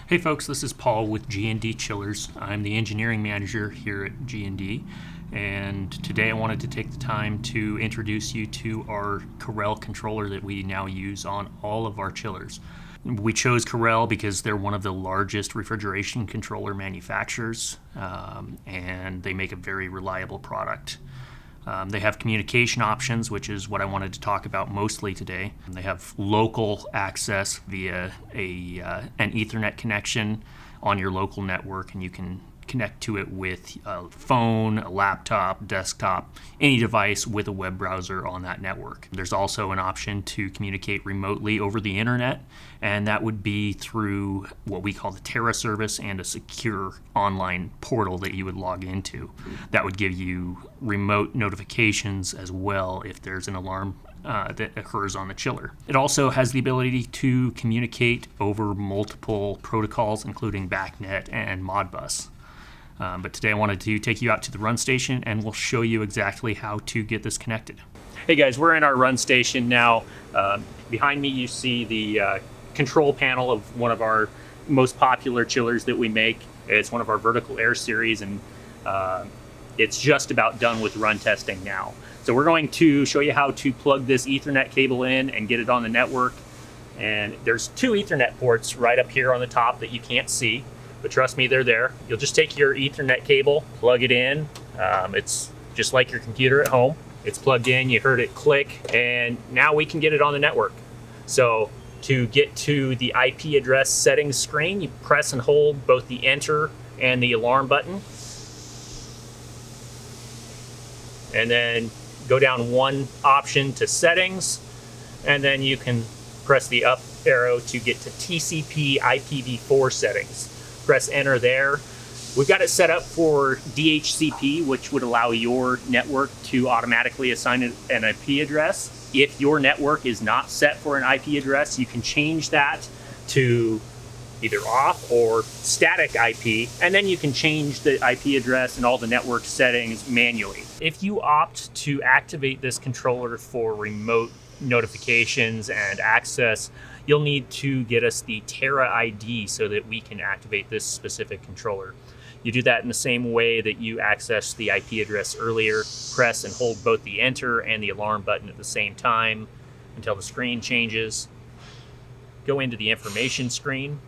Hey folks, this is Paul with G&D Chillers. I'm the engineering manager here at G&D, and today I wanted to take the time to introduce you to our Corel controller that we now use on all of our chillers. We chose Corel because they're one of the largest refrigeration controller manufacturers, and they make a very reliable product. They have communication options, which is what I wanted to talk about mostly today. They have local access via an Ethernet connection on your local network, and you can connect to it with a phone, a laptop, desktop, any device with a web browser on that network. There's also an option to communicate remotely over the internet, and that would be through what we call the Terra service and a secure online portal that you would log into. That would give you remote notifications as well if there's an alarm that occurs on the chiller. It also has the ability to communicate over multiple protocols, including BACnet and Modbus. But today I wanted to take you out to the run station and we'll show you exactly how to get this connected. Hey guys, we're in our run station now. Behind me you see the control panel of one of our most popular chillers that we make. It's one of our vertical air series, and it's just about done with run testing now. So we're going to show you how to plug this Ethernet cable in and get it on the network. And there's two Ethernet ports right up here on the top that you can't see, but trust me, they're there. You'll just take your Ethernet cable, plug it in. It's just like your computer at home. It's plugged in, you heard it click, and now we can get it on the network. So to get to the IP address settings screen, you press and hold both the enter and the alarm button. And then go down one option to settings, and then you can press the up arrow to get to TCP IPv4 settings. Press enter there. We've got it set up for DHCP, which would allow your network to automatically assign an IP address. If your network is not set for an IP address, you can change that to either off or static IP, and then you can change the IP address and all the network settings manually. If you opt to activate this controller for remote notifications and access, you'll need to get us the Terra ID so that we can activate this specific controller. You do that in the same way that you accessed the IP address earlier. Press and hold both the enter and the alarm button at the same time until the screen changes. Go into the information screen,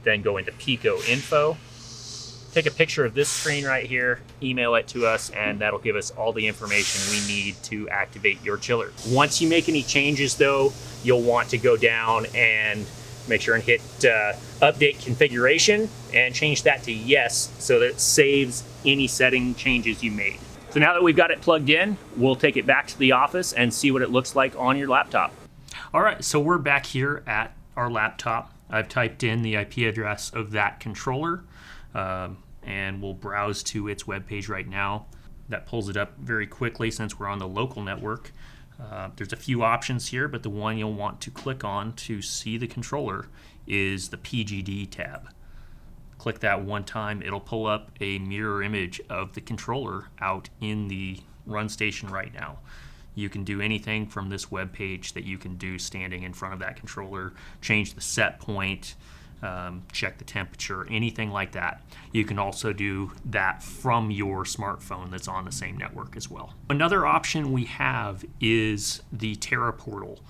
then go into Pico Info. Take a picture of this screen right here, email it to us, and that'll give us all the information we need to activate your chiller. Once you make any changes though, you'll want to go down and make sure and hit update configuration and change that to yes so that it saves any setting changes you made. So now that we've got it plugged in, we'll take it back to the office and see what it looks like on your laptop. All right, so we're back here at our laptop. I've typed in the IP address of that controller, and we'll browse to its web page right now. That pulls it up very quickly since we're on the local network. There's a few options here, but the one you'll want to click on to see the controller is the PGD tab. Click that one time, it'll pull up a mirror image of the controller out in the run station right now. You can do anything from this web page that you can do standing in front of that controller, change the set point, check the temperature, anything like that. You can also do that from your smartphone that's on the same network as well. Another option we have is the Terra portal.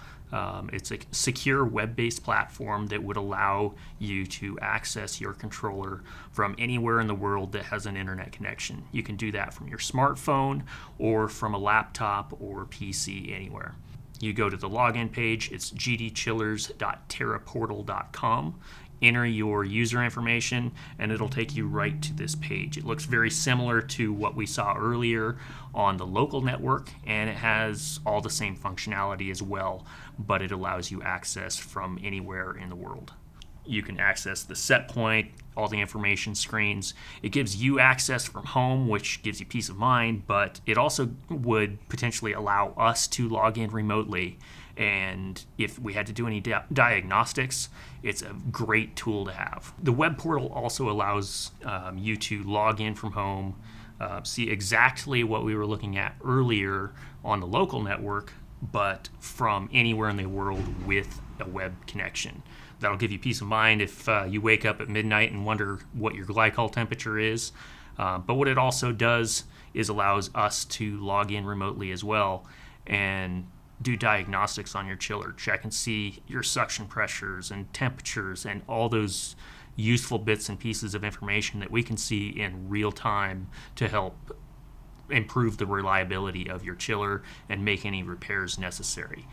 It's a secure web-based platform that would allow you to access your controller from anywhere in the world that has an internet connection. You can do that from your smartphone or from a laptop or PC, anywhere. You go to the login page, it's gdchillers.terraportal.com. Enter your user information and it'll take you right to this page. It looks very similar to what we saw earlier on the local network, and it has all the same functionality as well, but it allows you access from anywhere in the world. You can access the set point, all the information screens. It gives you access from home, which gives you peace of mind, but it also would potentially allow us to log in remotely. And if we had to do any diagnostics, it's a great tool to have. The web portal also allows you to log in from home, see exactly what we were looking at earlier on the local network, but from anywhere in the world with a web connection. That'll give you peace of mind if you wake up at midnight and wonder what your glycol temperature is. But what it also does is allows us to log in remotely as well and do diagnostics on your chiller, check and see your suction pressures and temperatures and all those useful bits and pieces of information that we can see in real time to help improve the reliability of your chiller and make any repairs necessary.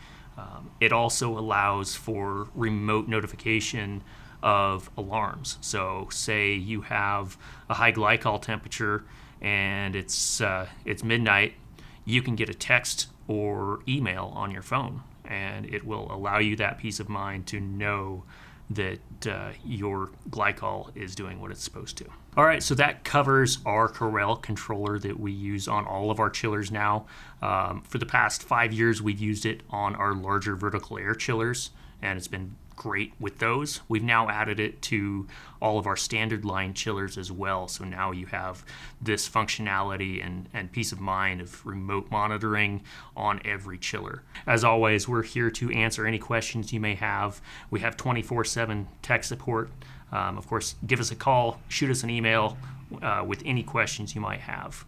It also allows for remote notification of alarms. So say you have a high glycol temperature and it's midnight, you can get a text or email on your phone, and it will allow you that peace of mind to know that your glycol is doing what it's supposed to. All right, so that covers our Corel controller that we use on all of our chillers now. For the past 5 years, we've used it on our larger vertical air chillers, and it's been great with those. We've now added it to all of our standard line chillers as well. So now you have this functionality and peace of mind of remote monitoring on every chiller. As always, we're here to answer any questions you may have. We have 24/7 tech support. Of course, give us a call, shoot us an email with any questions you might have.